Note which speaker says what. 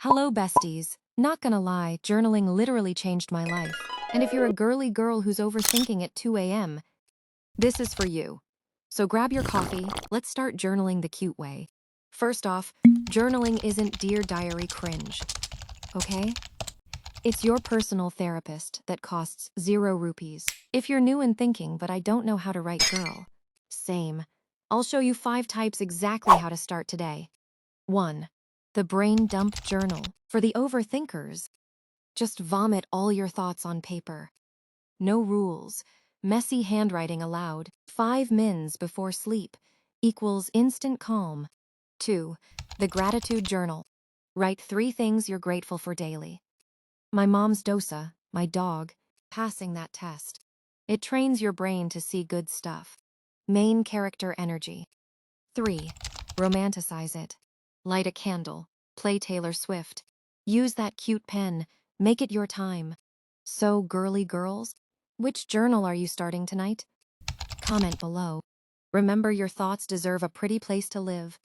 Speaker 1: Hello, besties. Not gonna lie, journaling literally changed my life. And if you're a girly girl who's overthinking at 2 a.m., this is for you. So grab your coffee, let's start journaling the cute way. First off, journaling isn't Dear Diary cringe, okay? It's your personal therapist that costs 0 rupees. If you're new and thinking, but I don't know how to write girl. Same. I'll show you 5 types exactly how to start today. 1. The Brain Dump Journal. For the overthinkers, just vomit all your thoughts on paper. No rules. Messy handwriting allowed. 5 mins before sleep equals instant calm. 2. The Gratitude Journal. Write 3 things you're grateful for daily. My mom's dosa, my dog, passing that test. It trains your brain to see good stuff. Main character energy. 3. Romanticize it. Light a candle. Play Taylor Swift. Use that cute pen. Make it your time. So, girly girls, which journal are you starting tonight? Comment below. Remember, your thoughts deserve a pretty place to live.